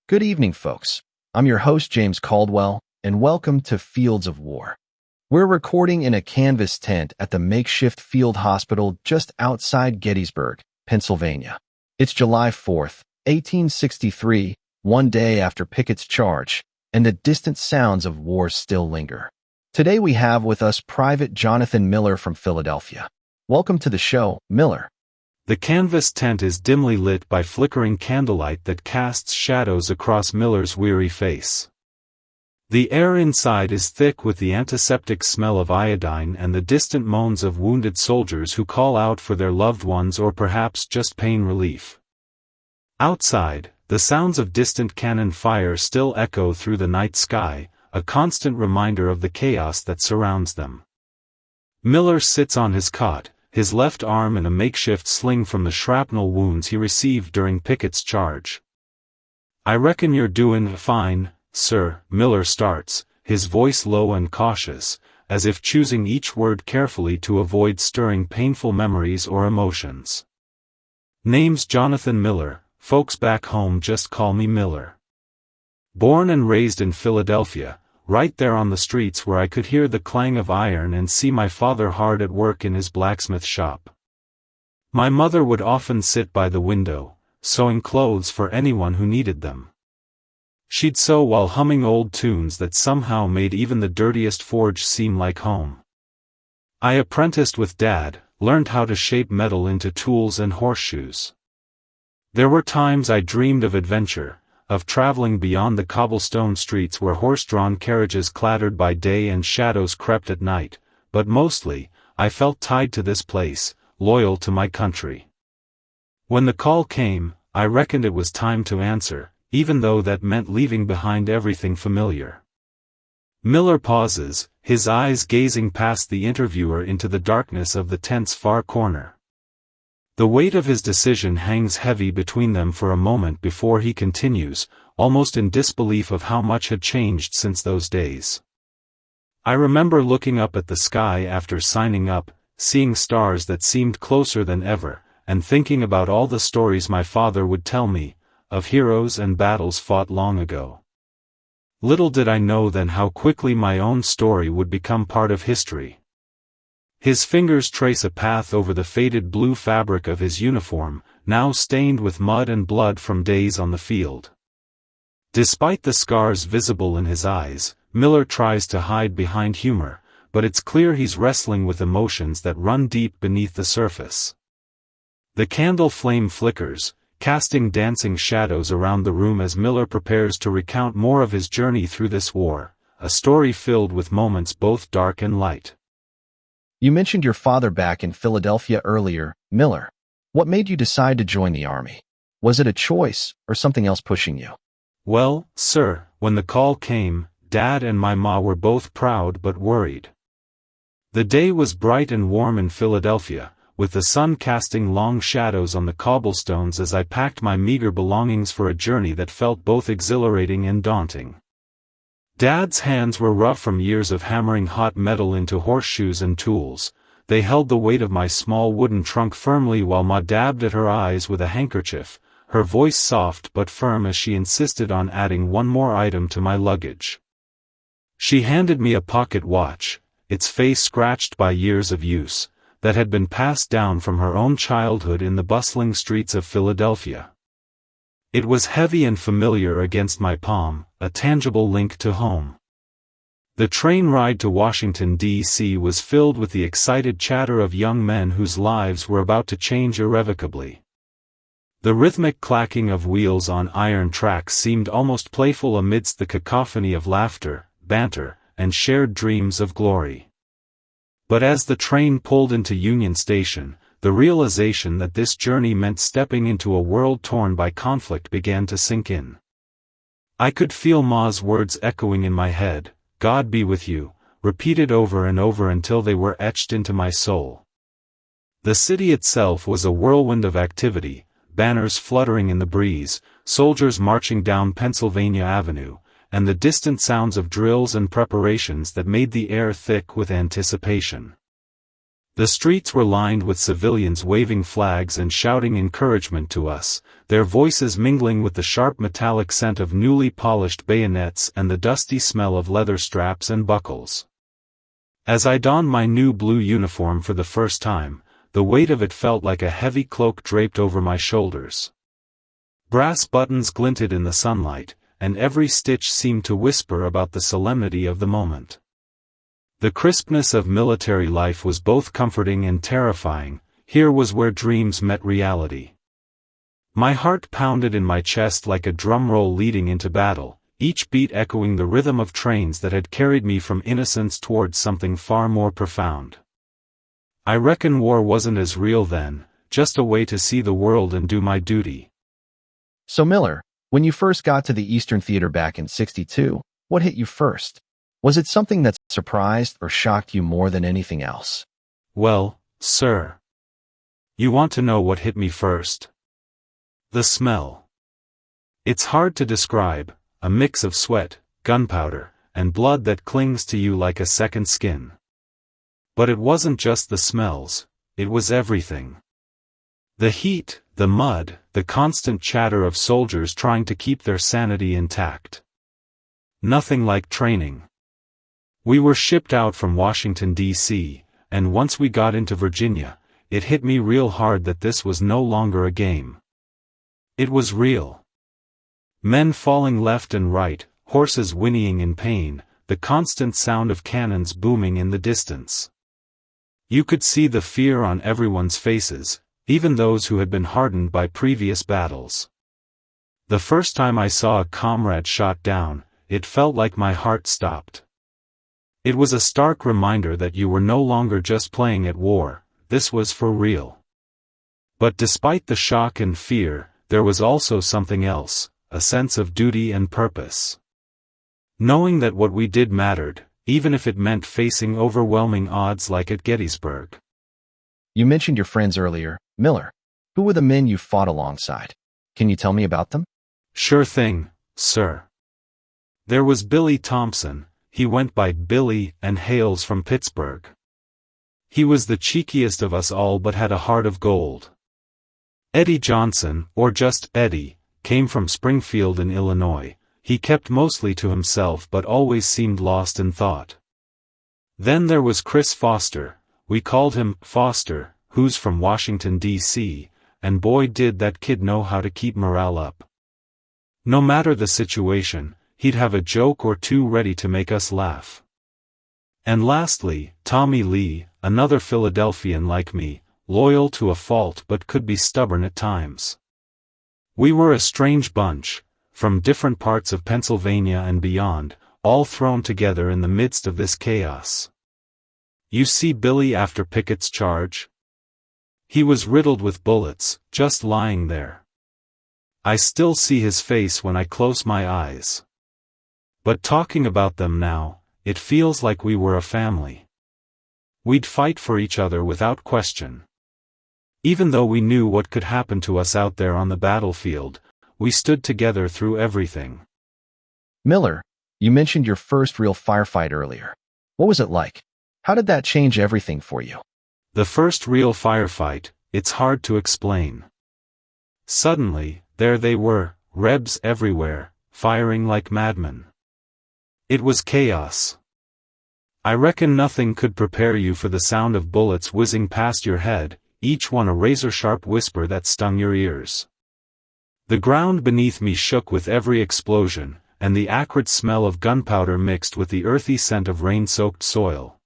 Good evening, folks. I'm your host, James Caldwell, and welcome to Fields of War. We're recording in a canvas tent at the makeshift field hospital just outside Gettysburg, Pennsylvania. It's July 4th, 1863, one day after Pickett's charge, and the distant sounds of war still linger. Today we have with us Private Jonathan Miller from Philadelphia. Welcome to the show, Miller. The canvas tent is dimly lit by flickering candlelight that casts shadows across Miller's weary face. The air inside is thick with the antiseptic smell of iodine and the distant moans of wounded soldiers who call out for their loved ones or perhaps just pain relief. Outside, the sounds of distant cannon fire still echo through the night sky, a constant reminder of the chaos that surrounds them. Miller sits on his cot, his left arm in a makeshift sling from the shrapnel wounds he received during Pickett's charge. "I reckon you're doin' fine, sir," Miller starts, his voice low and cautious, as if choosing each word carefully to avoid stirring painful memories or emotions. "Name's Jonathan Miller, folks back home just call me Miller. Born and raised in Philadelphia, right there on the streets where I could hear the clang of iron and see my father hard at work in his blacksmith shop. My mother would often sit by the window, sewing clothes for anyone who needed them. She'd sew while humming old tunes that somehow made even the dirtiest forge seem like home. I apprenticed with Dad, learned how to shape metal into tools and horseshoes. There were times I dreamed of adventure, of traveling beyond the cobblestone streets where horse-drawn carriages clattered by day and shadows crept at night, but mostly, I felt tied to this place, loyal to my country. When the call came, I reckoned it was time to answer, even though that meant leaving behind everything familiar." Miller pauses, his eyes gazing past the interviewer into the darkness of the tent's far corner. The weight of his decision hangs heavy between them for a moment before he continues, almost in disbelief of how much had changed since those days. "I remember looking up at the sky after signing up, seeing stars that seemed closer than ever, and thinking about all the stories my father would tell me, of heroes and battles fought long ago. Little did I know then how quickly my own story would become part of history." His fingers trace a path over the faded blue fabric of his uniform, now stained with mud and blood from days on the field. Despite the scars visible in his eyes, Miller tries to hide behind humor, but it's clear he's wrestling with emotions that run deep beneath the surface. The candle flame flickers, casting dancing shadows around the room as Miller prepares to recount more of his journey through this war, a story filled with moments both dark and light. You mentioned your father back in Philadelphia earlier, Miller. What made you decide to join the Army? Was it a choice, or something else pushing you? "Well, sir, when the call came, Dad and my ma were both proud but worried. The day was bright and warm in Philadelphia, with the sun casting long shadows on the cobblestones as I packed my meager belongings for a journey that felt both exhilarating and daunting. Dad's hands were rough from years of hammering hot metal into horseshoes and tools. They held the weight of my small wooden trunk firmly while Ma dabbed at her eyes with a handkerchief, her voice soft but firm as she insisted on adding one more item to my luggage. She handed me a pocket watch, its face scratched by years of use, that had been passed down from her own childhood in the bustling streets of Philadelphia. It was heavy and familiar against my palm, a tangible link to home. The train ride to Washington, D.C. was filled with the excited chatter of young men whose lives were about to change irrevocably. The rhythmic clacking of wheels on iron tracks seemed almost playful amidst the cacophony of laughter, banter, and shared dreams of glory. But as the train pulled into Union Station, the realization that this journey meant stepping into a world torn by conflict began to sink in. I could feel Ma's words echoing in my head, "God be with you," repeated over and over until they were etched into my soul. The city itself was a whirlwind of activity, banners fluttering in the breeze, soldiers marching down Pennsylvania Avenue, and the distant sounds of drills and preparations that made the air thick with anticipation. The streets were lined with civilians waving flags and shouting encouragement to us, their voices mingling with the sharp metallic scent of newly polished bayonets and the dusty smell of leather straps and buckles. As I donned my new blue uniform for the first time, the weight of it felt like a heavy cloak draped over my shoulders. Brass buttons glinted in the sunlight, and every stitch seemed to whisper about the solemnity of the moment. The crispness of military life was both comforting and terrifying. Here was where dreams met reality. My heart pounded in my chest like a drum roll leading into battle, each beat echoing the rhythm of trains that had carried me from innocence towards something far more profound. I reckon war wasn't as real then, just a way to see the world and do my duty. So Miller, when you first got to the Eastern Theater back in '62, what hit you first? Was it something that surprised or shocked you more than anything else? Well, sir. You want to know what hit me first? The smell. It's hard to describe, a mix of sweat, gunpowder, and blood that clings to you like a second skin. But it wasn't just the smells, it was everything. The heat, the mud, the constant chatter of soldiers trying to keep their sanity intact. Nothing like training. We were shipped out from Washington, D.C., and once we got into Virginia, it hit me real hard that this was no longer a game. It was real. Men falling left and right, horses whinnying in pain, the constant sound of cannons booming in the distance. You could see the fear on everyone's faces, even those who had been hardened by previous battles. The first time I saw a comrade shot down, it felt like my heart stopped. It was a stark reminder that you were no longer just playing at war, this was for real. But despite the shock and fear, there was also something else, a sense of duty and purpose. Knowing that what we did mattered, even if it meant facing overwhelming odds like at Gettysburg. You mentioned your friends earlier, Miller. Who were the men you fought alongside? Can you tell me about them? Sure thing, sir. There was Billy Thompson. He went by Billy and hails from Pittsburgh. He was the cheekiest of us all but had a heart of gold. Eddie Johnson, or just Eddie, came from Springfield in Illinois. He kept mostly to himself but always seemed lost in thought. Then there was Chris Foster, we called him Foster, who's from Washington, D.C., and boy did that kid know how to keep morale up. No matter the situation, he'd have a joke or two ready to make us laugh. And lastly, Tommy Lee, another Philadelphian like me, loyal to a fault but could be stubborn at times. We were a strange bunch, from different parts of Pennsylvania and beyond, all thrown together in the midst of this chaos. You see Billy after Pickett's charge? He was riddled with bullets, just lying there. I still see his face when I close my eyes. But talking about them now, it feels like we were a family. We'd fight for each other without question. Even though we knew what could happen to us out there on the battlefield, we stood together through everything. Miller, you mentioned your first real firefight earlier. What was it like? How did that change everything for you? The first real firefight, it's hard to explain. Suddenly, there they were, Rebs everywhere, firing like madmen. It was chaos. I reckon nothing could prepare you for the sound of bullets whizzing past your head, each one a razor-sharp whisper that stung your ears. The ground beneath me shook with every explosion, and the acrid smell of gunpowder mixed with the earthy scent of rain-soaked soil.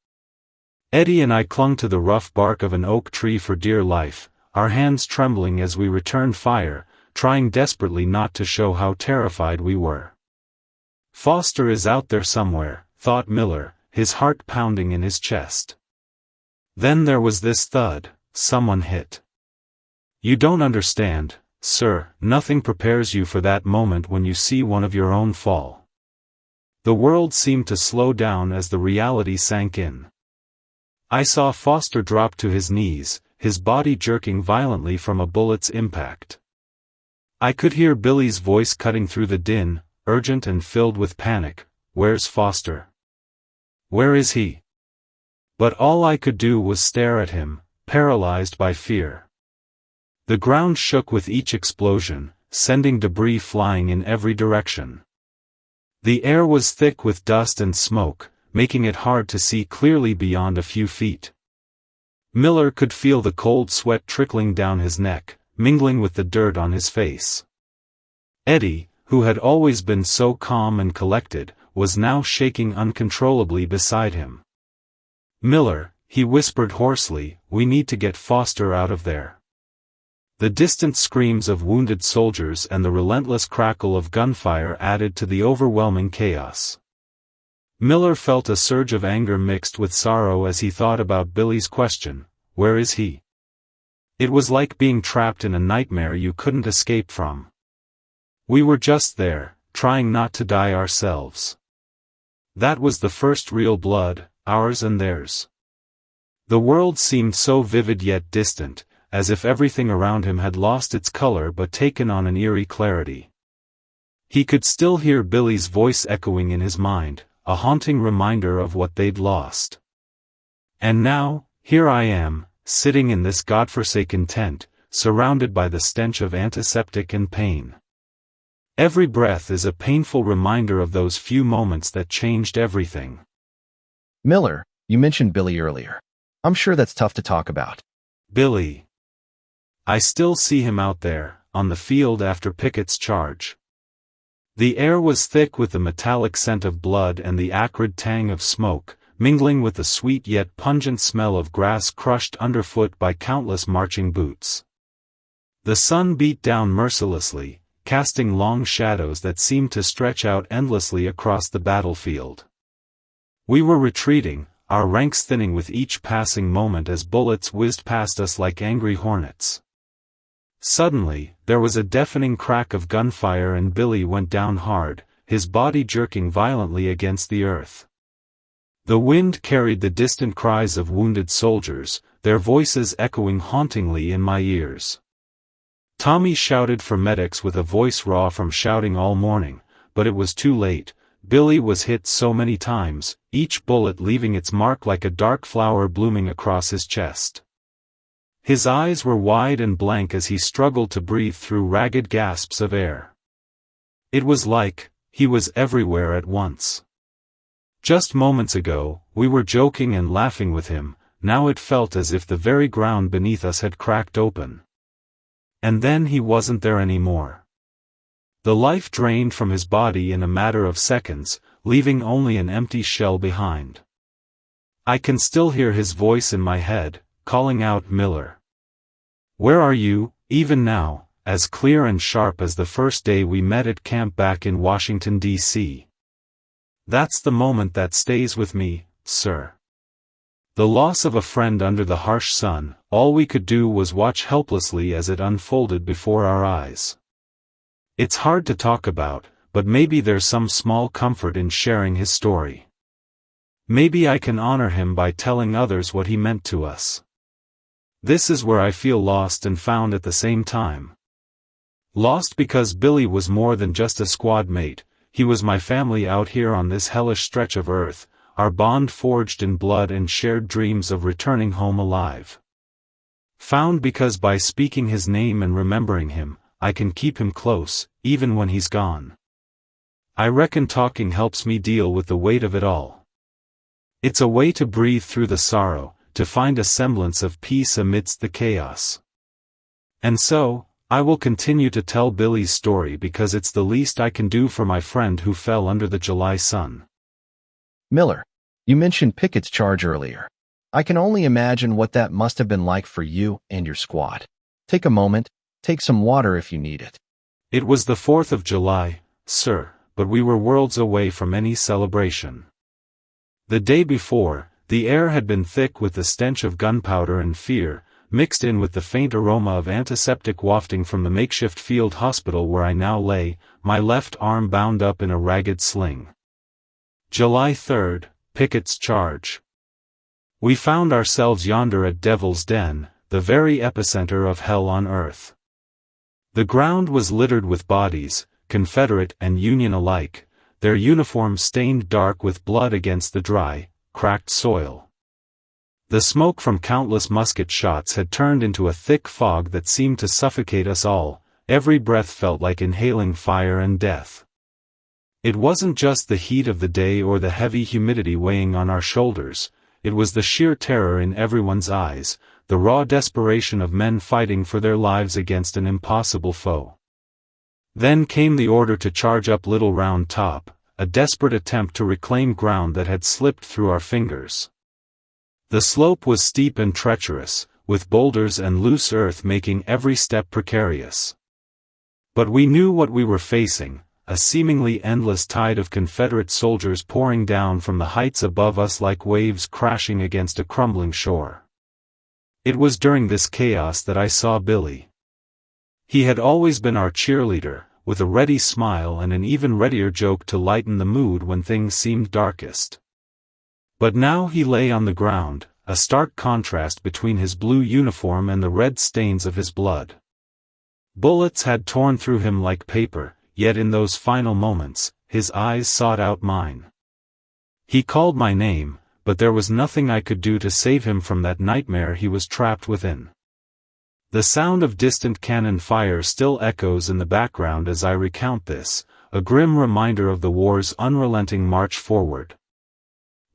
Eddie and I clung to the rough bark of an oak tree for dear life, our hands trembling as we returned fire, trying desperately not to show how terrified we were. Foster is out there somewhere, thought Miller, his heart pounding in his chest. Then there was this thud, someone hit. You don't understand, sir, nothing prepares you for that moment when you see one of your own fall. The world seemed to slow down as the reality sank in. I saw Foster drop to his knees, his body jerking violently from a bullet's impact. I could hear Billy's voice cutting through the din, urgent and filled with panic. Where's Foster? Where is he? But all I could do was stare at him, paralyzed by fear. The ground shook with each explosion, sending debris flying in every direction. The air was thick with dust and smoke, making it hard to see clearly beyond a few feet. Miller could feel the cold sweat trickling down his neck, mingling with the dirt on his face. Eddie, who had always been so calm and collected, was now shaking uncontrollably beside him. "Miller," he whispered hoarsely, "we need to get Foster out of there." The distant screams of wounded soldiers and the relentless crackle of gunfire added to the overwhelming chaos. Miller felt a surge of anger mixed with sorrow as he thought about Billy's question, "Where is he?" It was like being trapped in a nightmare you couldn't escape from. We were just there, trying not to die ourselves. That was the first real blood, ours and theirs. The world seemed so vivid yet distant, as if everything around him had lost its color but taken on an eerie clarity. He could still hear Billy's voice echoing in his mind, a haunting reminder of what they'd lost. And now, here I am, sitting in this godforsaken tent, surrounded by the stench of antiseptic and pain. Every breath is a painful reminder of those few moments that changed everything. Miller, you mentioned Billy earlier. I'm sure that's tough to talk about. Billy. I still see him out there, on the field after Pickett's charge. The air was thick with the metallic scent of blood and the acrid tang of smoke, mingling with the sweet yet pungent smell of grass crushed underfoot by countless marching boots. The sun beat down mercilessly, casting long shadows that seemed to stretch out endlessly across the battlefield. We were retreating, our ranks thinning with each passing moment as bullets whizzed past us like angry hornets. Suddenly, there was a deafening crack of gunfire and Billy went down hard, his body jerking violently against the earth. The wind carried the distant cries of wounded soldiers, their voices echoing hauntingly in my ears. Tommy shouted for medics with a voice raw from shouting all morning, but it was too late. Billy was hit so many times, each bullet leaving its mark like a dark flower blooming across his chest. His eyes were wide and blank as he struggled to breathe through ragged gasps of air. It was like he was everywhere at once. Just moments ago, we were joking and laughing with him, now it felt as if the very ground beneath us had cracked open. And then he wasn't there anymore. The life drained from his body in a matter of seconds, leaving only an empty shell behind. I can still hear his voice in my head, calling out, "Miller. Where are you?" even now, as clear and sharp as the first day we met at camp back in Washington, D.C. That's the moment that stays with me, sir. The loss of a friend under the harsh sun, all we could do was watch helplessly as it unfolded before our eyes. It's hard to talk about, but maybe there's some small comfort in sharing his story. Maybe I can honor him by telling others what he meant to us. This is where I feel lost and found at the same time. Lost because Billy was more than just a squad mate, he was my family out here on this hellish stretch of earth, our bond forged in blood and shared dreams of returning home alive. Found because by speaking his name and remembering him, I can keep him close, even when he's gone. I reckon talking helps me deal with the weight of it all. It's a way to breathe through the sorrow, to find a semblance of peace amidst the chaos. And so, I will continue to tell Billy's story because it's the least I can do for my friend who fell under the July sun. Miller, you mentioned Pickett's charge earlier. I can only imagine what that must have been like for you and your squad. Take a moment, take some water if you need it. It was the 4th of July, sir, but we were worlds away from any celebration. The day before, the air had been thick with the stench of gunpowder and fear, mixed in with the faint aroma of antiseptic wafting from the makeshift field hospital where I now lay, my left arm bound up in a ragged sling. July 3rd, Pickett's charge. We found ourselves yonder at Devil's Den, the very epicenter of hell on earth. The ground was littered with bodies, Confederate and Union alike, their uniforms stained dark with blood against the dry, cracked soil. The smoke from countless musket shots had turned into a thick fog that seemed to suffocate us all. Every breath felt like inhaling fire and death. It wasn't just the heat of the day or the heavy humidity weighing on our shoulders, it was the sheer terror in everyone's eyes, the raw desperation of men fighting for their lives against an impossible foe. Then came the order to charge up Little Round Top, a desperate attempt to reclaim ground that had slipped through our fingers. The slope was steep and treacherous, with boulders and loose earth making every step precarious. But we knew what we were facing, a seemingly endless tide of Confederate soldiers pouring down from the heights above us like waves crashing against a crumbling shore. It was during this chaos that I saw Billy. He had always been our cheerleader, with a ready smile and an even readier joke to lighten the mood when things seemed darkest. But now he lay on the ground, a stark contrast between his blue uniform and the red stains of his blood. Bullets had torn through him like paper, yet in those final moments, his eyes sought out mine. He called my name, but there was nothing I could do to save him from that nightmare he was trapped within. The sound of distant cannon fire still echoes in the background as I recount this, a grim reminder of the war's unrelenting march forward.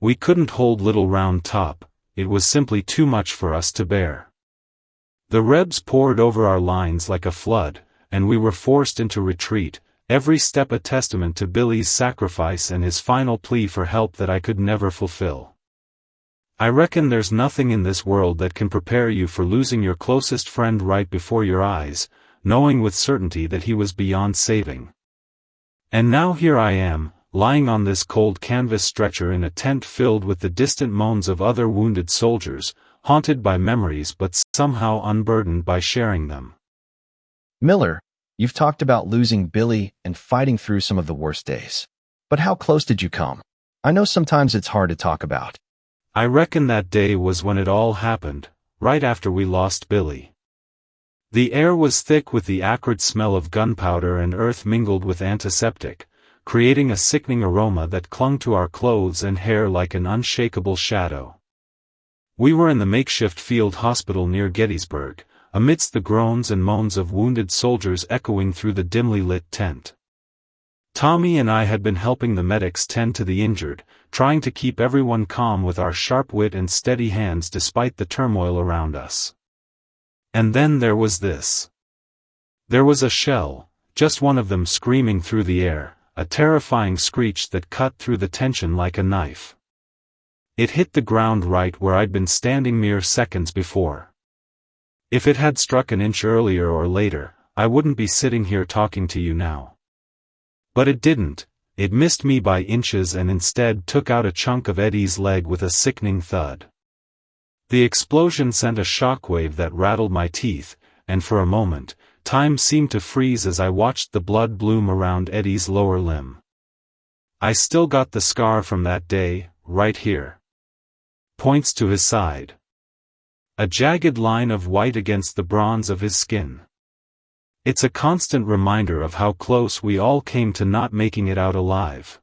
We couldn't hold Little Round Top, it was simply too much for us to bear. The Rebs poured over our lines like a flood, and we were forced into retreat, every step a testament to Billy's sacrifice and his final plea for help that I could never fulfill. I reckon there's nothing in this world that can prepare you for losing your closest friend right before your eyes, knowing with certainty that he was beyond saving. And now here I am, lying on this cold canvas stretcher in a tent filled with the distant moans of other wounded soldiers, haunted by memories but somehow unburdened by sharing them. Miller, you've talked about losing Billy and fighting through some of the worst days. But how close did you come? I know sometimes it's hard to talk about. I reckon that day was when it all happened, right after we lost Billy. The air was thick with the acrid smell of gunpowder and earth mingled with antiseptic, creating a sickening aroma that clung to our clothes and hair like an unshakable shadow. We were in the makeshift field hospital near Gettysburg, amidst the groans and moans of wounded soldiers echoing through the dimly lit tent. Tommy and I had been helping the medics tend to the injured, trying to keep everyone calm with our sharp wit and steady hands despite the turmoil around us. And then there was this. There was a shell, just one of them screaming through the air, a terrifying screech that cut through the tension like a knife. It hit the ground right where I'd been standing mere seconds before. If it had struck an inch earlier or later, I wouldn't be sitting here talking to you now. But it didn't, it missed me by inches and instead took out a chunk of Eddie's leg with a sickening thud. The explosion sent a shockwave that rattled my teeth, and for a moment, time seemed to freeze as I watched the blood bloom around Eddie's lower limb. I still got the scar from that day, right here. Points to his side. A jagged line of white against the bronze of his skin. It's a constant reminder of how close we all came to not making it out alive.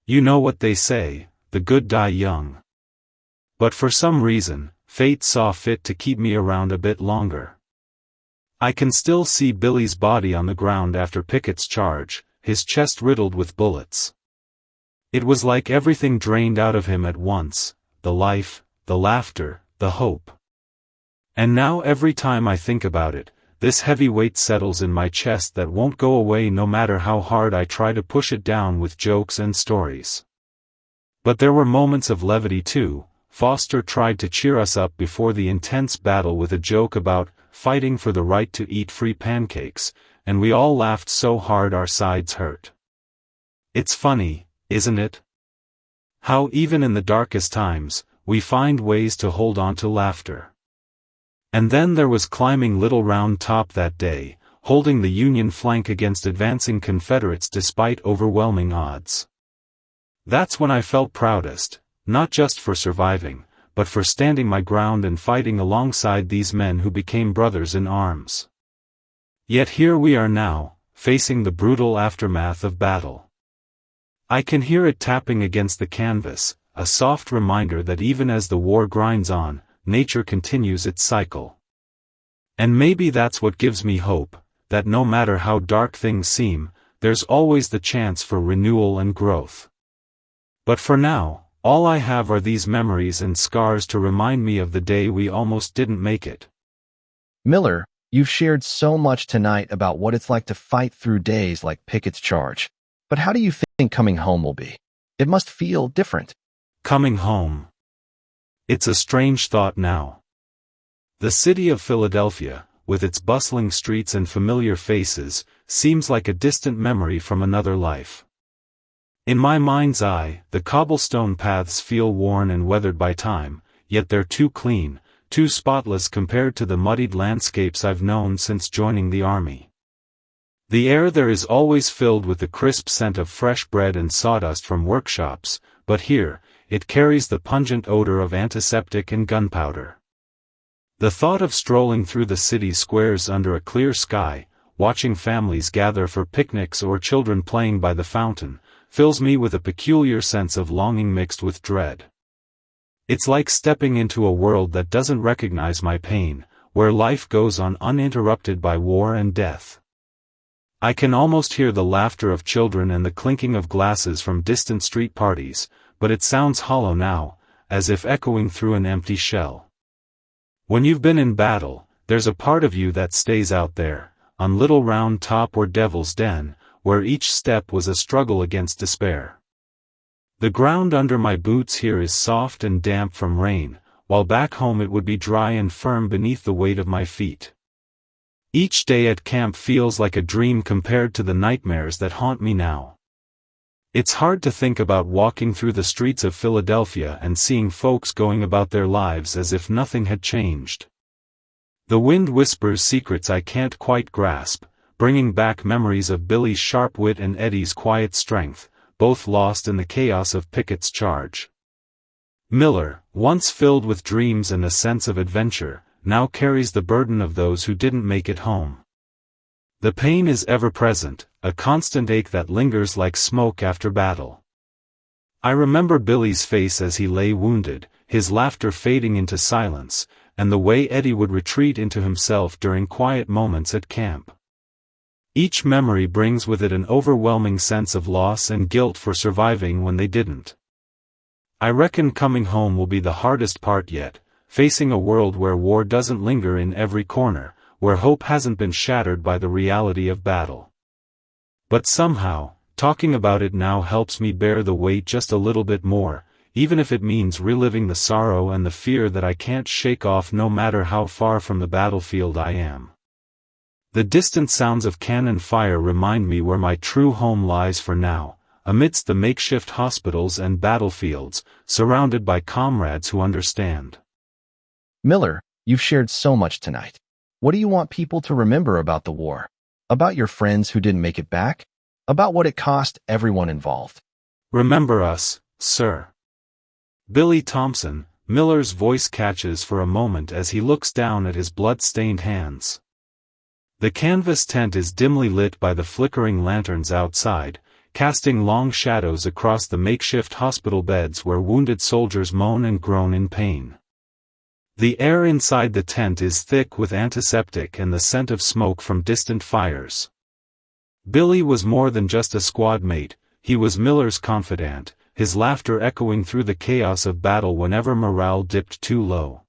You know what they say, the good die young. But for some reason, fate saw fit to keep me around a bit longer. I can still see Billy's body on the ground after Pickett's charge, his chest riddled with bullets. It was like everything drained out of him at once, the life, the laughter, the hope. And now every time I think about it, this heavy weight settles in my chest that won't go away no matter how hard I try to push it down with jokes and stories. But there were moments of levity too. Foster tried to cheer us up before the intense battle with a joke about fighting for the right to eat free pancakes, and we all laughed so hard our sides hurt. It's funny, isn't it? How even in the darkest times, we find ways to hold on to laughter. And then there was climbing Little Round Top that day, holding the Union flank against advancing Confederates despite overwhelming odds. That's when I felt proudest, not just for surviving, but for standing my ground and fighting alongside these men who became brothers in arms. Yet here we are now, facing the brutal aftermath of battle. I can hear it tapping against the canvas, a soft reminder that even as the war grinds on, nature continues its cycle. And maybe that's what gives me hope, that no matter how dark things seem, there's always the chance for renewal and growth. But for now, all I have are these memories and scars to remind me of the day we almost didn't make it. Miller, you've shared so much tonight about what it's like to fight through days like Pickett's Charge. But how do you think coming home will be? It must feel different. Coming home. It's a strange thought now. The city of Philadelphia, with its bustling streets and familiar faces, seems like a distant memory from another life. In my mind's eye, the cobblestone paths feel worn and weathered by time, yet they're too clean, too spotless compared to the muddied landscapes I've known since joining the army. The air there is always filled with the crisp scent of fresh bread and sawdust from workshops, but here, it carries the pungent odor of antiseptic and gunpowder. The thought of strolling through the city squares under a clear sky, watching families gather for picnics or children playing by the fountain, fills me with a peculiar sense of longing mixed with dread. It's like stepping into a world that doesn't recognize my pain, where life goes on uninterrupted by war and death. I can almost hear the laughter of children and the clinking of glasses from distant street parties, but it sounds hollow now, as if echoing through an empty shell. When you've been in battle, there's a part of you that stays out there, on Little Round Top or Devil's Den, where each step was a struggle against despair. The ground under my boots here is soft and damp from rain, while back home it would be dry and firm beneath the weight of my feet. Each day at camp feels like a dream compared to the nightmares that haunt me now. It's hard to think about walking through the streets of Philadelphia and seeing folks going about their lives as if nothing had changed. The wind whispers secrets I can't quite grasp, bringing back memories of Billy's sharp wit and Eddie's quiet strength, both lost in the chaos of Pickett's Charge. Miller, once filled with dreams and a sense of adventure, now carries the burden of those who didn't make it home. The pain is ever present, a constant ache that lingers like smoke after battle. I remember Billy's face as he lay wounded, his laughter fading into silence, and the way Eddie would retreat into himself during quiet moments at camp. Each memory brings with it an overwhelming sense of loss and guilt for surviving when they didn't. I reckon coming home will be the hardest part yet, facing a world where war doesn't linger in every corner, where hope hasn't been shattered by the reality of battle. But somehow, talking about it now helps me bear the weight just a little bit more, even if it means reliving the sorrow and the fear that I can't shake off no matter how far from the battlefield I am. The distant sounds of cannon fire remind me where my true home lies for now, amidst the makeshift hospitals and battlefields, surrounded by comrades who understand. Miller, you've shared so much tonight. What do you want people to remember about the war? About your friends who didn't make it back? About what it cost everyone involved? Remember us, sir. Billy Thompson, Miller's voice catches for a moment as he looks down at his blood-stained hands. The canvas tent is dimly lit by the flickering lanterns outside, casting long shadows across the makeshift hospital beds where wounded soldiers moan and groan in pain. The air inside the tent is thick with antiseptic and the scent of smoke from distant fires. Billy was more than just a squad mate, he was Miller's confidant, his laughter echoing through the chaos of battle whenever morale dipped too low.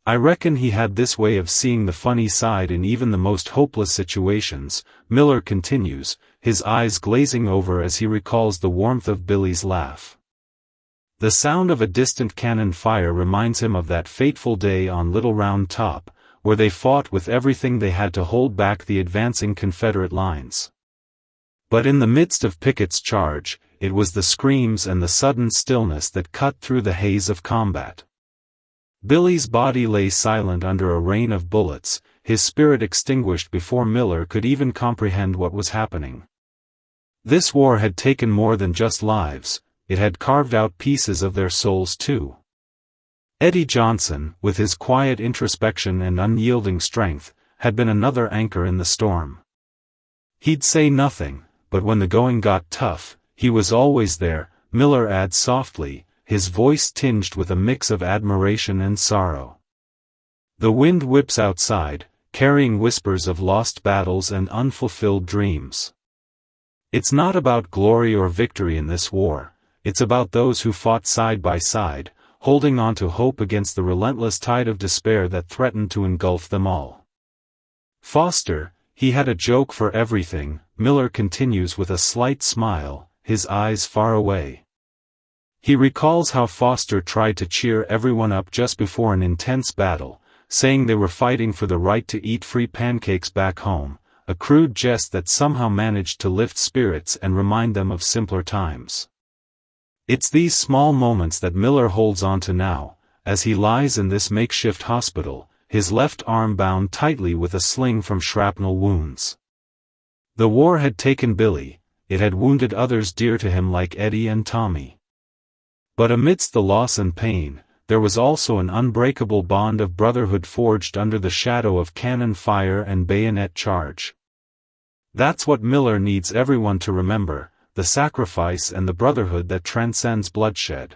I reckon he had this way of seeing the funny side in even the most hopeless situations, Miller continues, his eyes glazing over as he recalls the warmth of Billy's laugh. The sound of a distant cannon fire reminds him of that fateful day on Little Round Top, where they fought with everything they had to hold back the advancing Confederate lines. But in the midst of Pickett's Charge, it was the screams and the sudden stillness that cut through the haze of combat. Billy's body lay silent under a rain of bullets, his spirit extinguished before Miller could even comprehend what was happening. This war had taken more than just lives, it had carved out pieces of their souls too. Eddie Johnson, with his quiet introspection and unyielding strength, had been another anchor in the storm. He'd say nothing, but when the going got tough, he was always there, Miller adds softly, his voice tinged with a mix of admiration and sorrow. The wind whips outside, carrying whispers of lost battles and unfulfilled dreams. It's not about glory or victory in this war, it's about those who fought side by side, holding on to hope against the relentless tide of despair that threatened to engulf them all. Foster, he had a joke for everything, Miller continues with a slight smile, his eyes far away. He recalls how Foster tried to cheer everyone up just before an intense battle, saying they were fighting for the right to eat free pancakes back home, a crude jest that somehow managed to lift spirits and remind them of simpler times. It's these small moments that Miller holds on to now, as he lies in this makeshift hospital, his left arm bound tightly with a sling from shrapnel wounds. The war had taken Billy, it had wounded others dear to him like Eddie and Tommy. But amidst the loss and pain, there was also an unbreakable bond of brotherhood forged under the shadow of cannon fire and bayonet charge. That's what Miller needs everyone to remember, the sacrifice and the brotherhood that transcends bloodshed.